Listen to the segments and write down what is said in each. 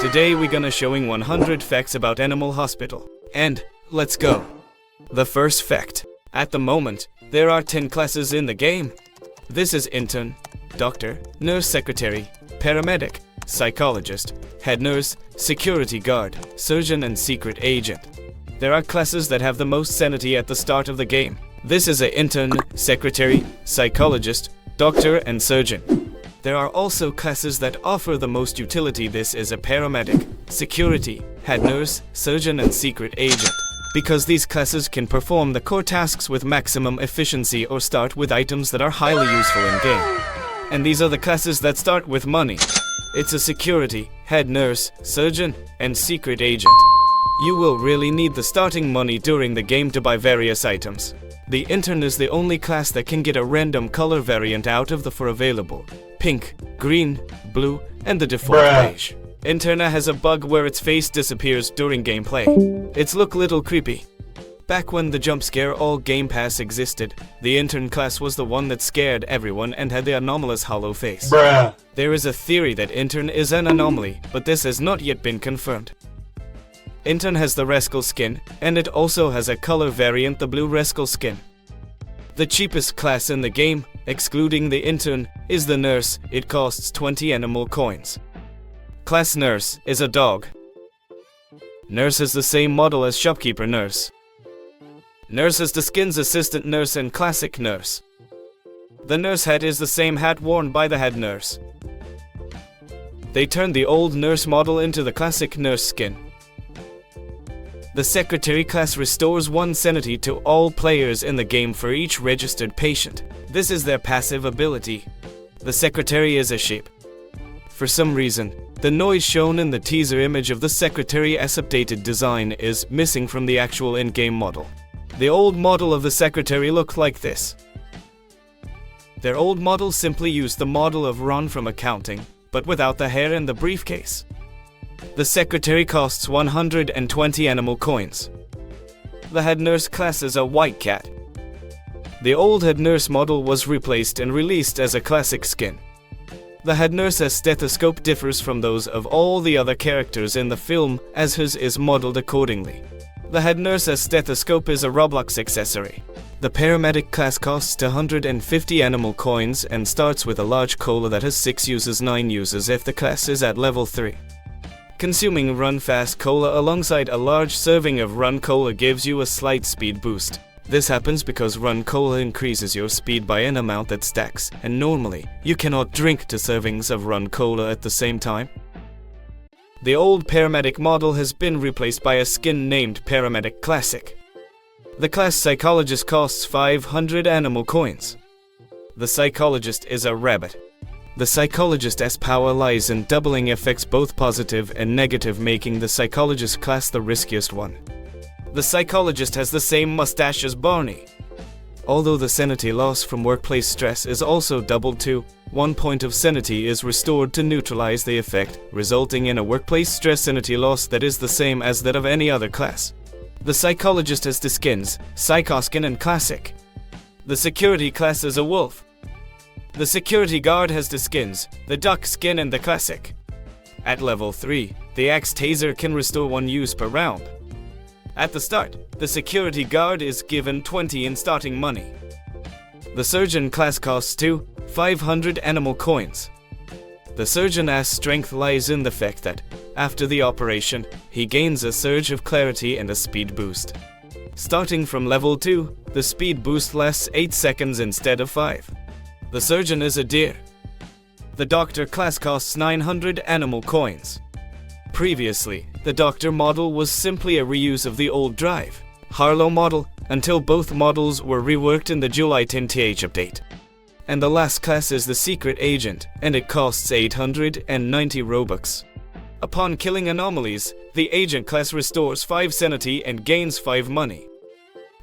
Today we're gonna showing 100 facts about Animal Hospital. And let's go. The first fact. At the moment, there are 10 classes in the game. This is intern, doctor, nurse secretary, paramedic, psychologist, head nurse, security guard, surgeon and secret agent. There are classes that have the most sanity at the start of the game. This is a intern, secretary, psychologist, doctor and surgeon. There are also classes that offer the most utility. This is a paramedic, security, head nurse, surgeon and secret agent. Because these classes can perform the core tasks with maximum efficiency or start with items that are highly useful in game. And these are the classes that start with money. It's a security, head nurse, surgeon and secret agent. You will really need the starting money during the game to buy various items. The intern is the only class that can get a random color variant out of the 4 available: pink, green, blue, and the default beige. Interna has a bug where its face disappears during gameplay. It's look little creepy. Back when the jump scare all Game Pass existed, the intern class was the one that scared everyone and had the anomalous hollow face. There is a theory that intern is an anomaly, but this has not yet been confirmed. Intern has the rascal skin, and it also has a color variant, the blue rascal skin. The cheapest class in the game, excluding the intern, is the nurse. It costs 20 animal coins. Class nurse is a dog. Nurse has the same model as shopkeeper nurse. Nurse has the skins assistant nurse and classic nurse. The nurse hat is the same hat worn by the head nurse. They turned the old nurse model into the classic nurse skin. The secretary class restores 1 sanity to all players in the game for each registered patient. This is their passive ability. The secretary is a sheep. For some reason, the noise shown in the teaser image of the secretary as updated design is missing from the actual in-game model. The old model of the secretary looked like this. Their old model simply used the model of Ron from accounting, but without the hair and the briefcase. The secretary costs 120 animal coins. The head nurse class is a white cat. The old head nurse model was replaced and released as a classic skin. The head nurse's stethoscope differs from those of all the other characters in the film, as hers is modeled accordingly. The head nurse's stethoscope is a Roblox accessory. The paramedic class costs 150 animal coins and starts with a large cola that has 6 uses 9 uses if the class is at level 3. Consuming Run Fast Cola alongside a large serving of Run Cola gives you a slight speed boost. This happens because Run Cola increases your speed by an amount that stacks, and normally, you cannot drink 2 servings of Run Cola at the same time. The old paramedic model has been replaced by a skin named Paramedic Classic. The class psychologist costs 500 animal coins. The psychologist is a rabbit. The psychologist's power lies in doubling effects, both positive and negative, making the psychologist class the riskiest one. The psychologist has the same mustache as Barney. Although the sanity loss from workplace stress is also doubled too, 1 point of sanity is restored to neutralize the effect, resulting in a workplace stress sanity loss that is the same as that of any other class. The psychologist has the skins, Psychoskin and Classic. The security class is a wolf. The security guard has the skins, the duck skin and the classic. At level 3, the axe taser can restore 1 use per round. At the start, the security guard is given 20 in starting money. The surgeon class costs 500 animal coins. The surgeon's strength lies in the fact that, after the operation, he gains a surge of clarity and a speed boost. Starting from level 2, the speed boost lasts 8 seconds instead of 5. The surgeon is a deer. The doctor class costs 900 animal coins. Previously, the doctor model was simply a reuse of the old Drive Harlow model until both models were reworked in the July 10th update. And the last class is the secret agent, and it costs 890 Robux. Upon killing anomalies, the agent class restores 5 sanity and gains 5 money.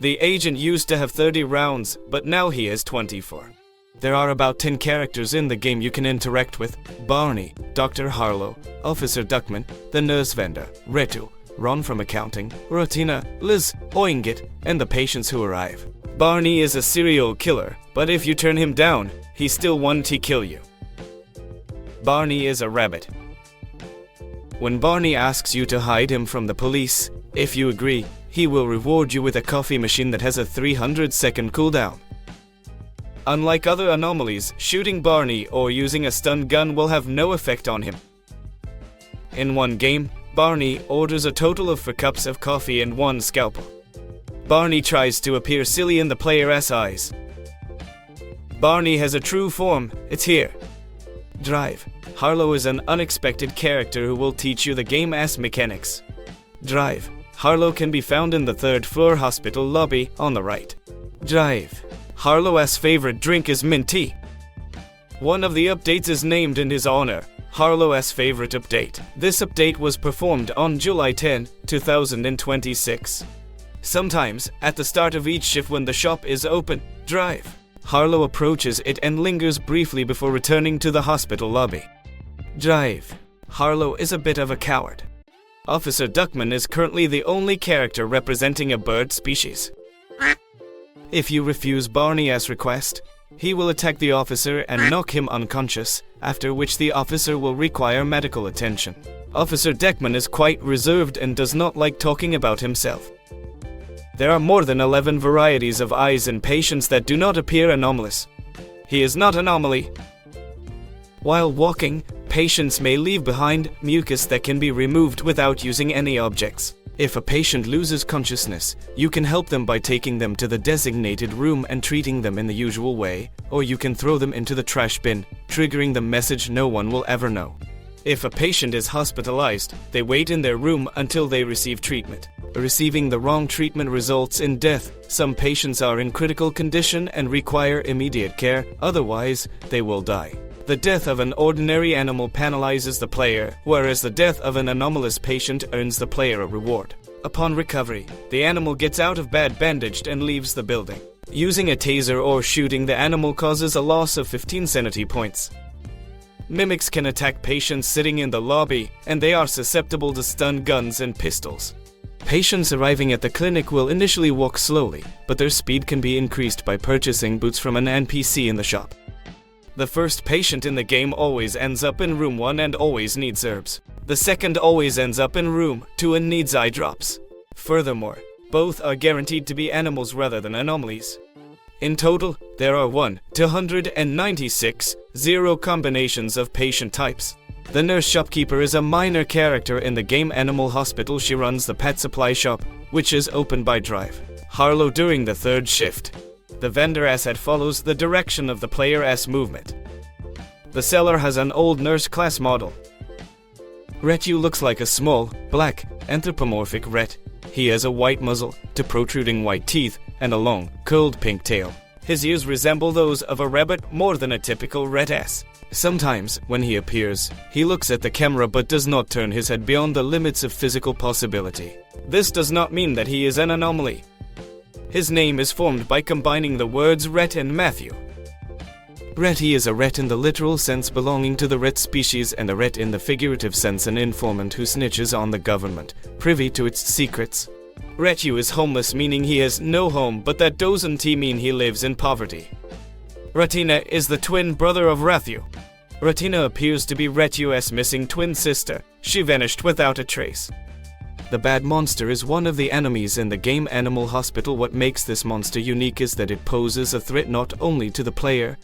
The agent used to have 30 rounds, but now he has 24. There are about 10 characters in the game you can interact with: Barney, Dr. Harlow, Officer Duckman, the nurse vendor, Retu, Ron from accounting, Rotina, Liz, Oingit, and the patients who arrive. Barney is a serial killer, but if you turn him down, he still wants to kill you. Barney is a rabbit. When Barney asks you to hide him from the police, if you agree, he will reward you with a coffee machine that has a 300-second cooldown. Unlike other anomalies, shooting Barney or using a stun gun will have no effect on him. In one game, Barney orders a total of 4 cups of coffee and 1 scalpel. Barney tries to appear silly in the player's eyes. Barney has a true form, it's here. Drive. Harlow is an unexpected character who will teach you the game-ass mechanics. Drive. Harlow can be found in the 3rd floor hospital lobby on the right. Drive. Harlow's favorite drink is mint tea. One of the updates is named in his honor, Harlow's favorite update. This update was performed on July 10, 2026. Sometimes, at the start of each shift when the shop is open, Drive. Harlow approaches it and lingers briefly before returning to the hospital lobby. Drive. Harlow is a bit of a coward. Officer Duckman is currently the only character representing a bird species. If you refuse Barney's request, he will attack the officer and knock him unconscious, after which the officer will require medical attention. Officer Duckman is quite reserved and does not like talking about himself. There are more than 11 varieties of eyes in patients that do not appear anomalous. He is not anomaly. While walking, patients may leave behind mucus that can be removed without using any objects. If a patient loses consciousness, you can help them by taking them to the designated room and treating them in the usual way, or you can throw them into the trash bin, triggering the message no one will ever know. If a patient is hospitalized, they wait in their room until they receive treatment. Receiving the wrong treatment results in death. Some patients are in critical condition and require immediate care, otherwise they will die. The death of an ordinary animal penalizes the player, whereas the death of an anomalous patient earns the player a reward. Upon recovery, the animal gets out of bed bandaged and leaves the building. Using a taser or shooting the animal causes a loss of 15 sanity points. Mimics can attack patients sitting in the lobby, and they are susceptible to stun guns and pistols. Patients arriving at the clinic will initially walk slowly, but their speed can be increased by purchasing boots from an NPC in the shop. The first patient in the game always ends up in room 1 and always needs herbs. The second always ends up in room 2 and needs eye drops. Furthermore, both are guaranteed to be animals rather than anomalies. In total, there are 296 0 combinations of patient types. The nurse shopkeeper is a minor character in the game Animal Hospital. She runs the pet supply shop, which is opened by Drive. Harlow during the 3rd shift. The vendor asset follows the direction of the player's movement. The seller has an old nurse class model. Retu looks like a small, black, anthropomorphic rat. He has a white muzzle, to protruding white teeth, and a long, curled pink tail. His ears resemble those of a rabbit more than a typical rat ass. Sometimes, when he appears, he looks at the camera but does not turn his head beyond the limits of physical possibility. This does not mean that he is an anomaly. His name is formed by combining the words rat and Matthew. Ratty is a rat in the literal sense belonging to the rat species, and a rat in the figurative sense an informant who snitches on the government, privy to its secrets. Retu is homeless, meaning he has no home, but that doesn't mean he lives in poverty. Ratina is the twin brother of Rathu. Ratina appears to be Retu's missing twin sister. She vanished without a trace. The bad monster is one of the enemies in the game Animal Hospital. What makes this monster unique is that it poses a threat not only to the player,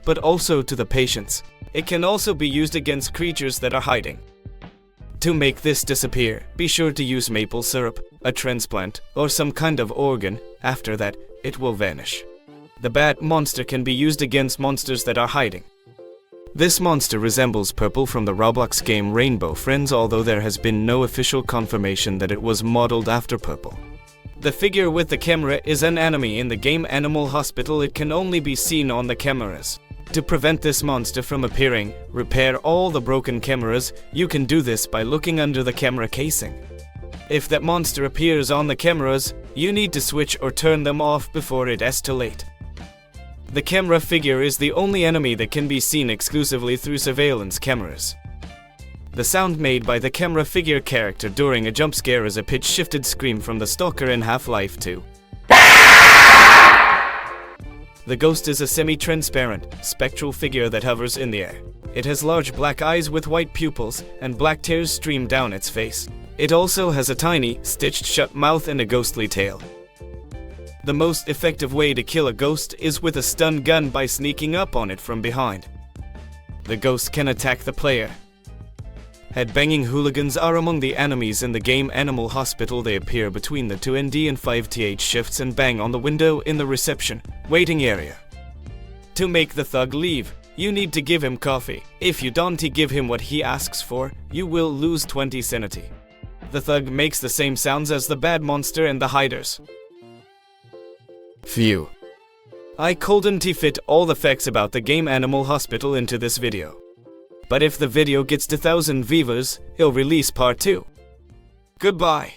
but also to the patients. It can also be used against creatures that are hiding. To make this disappear, be sure to use maple syrup, a transplant, or some kind of organ. After that, it will vanish. The bad monster can be used against monsters that are hiding. This monster resembles Purple from the Roblox game Rainbow Friends, although there has been no official confirmation that it was modeled after Purple. The figure with the camera is an enemy in the game Animal Hospital. It can only be seen on the cameras. To prevent this monster from appearing, repair all the broken cameras. You can do this by looking under the camera casing. If that monster appears on the cameras, you need to switch or turn them off before it is too late. The camera figure is the only enemy that can be seen exclusively through surveillance cameras. The sound made by the camera figure character during a jump scare is a pitch-shifted scream from the stalker in Half-Life 2. The ghost is a semi-transparent, spectral figure that hovers in the air. It has large black eyes with white pupils, and black tears stream down its face. It also has a tiny, stitched shut mouth and a ghostly tail. The most effective way to kill a ghost is with a stun gun by sneaking up on it from behind. The ghost can attack the player. Headbanging hooligans are among the enemies in the game Animal Hospital. They appear between the 2ND and 5TH shifts and bang on the window in the reception waiting area. To make the thug leave, you need to give him coffee. If you don't give him what he asks for, you will lose 20 sanity. The thug makes the same sounds as the bad monster and the hiders. Phew. I couldn't fit all the facts about the game Animal Hospital into this video. But if the video gets to 1,000 views, he'll release part 2. Goodbye.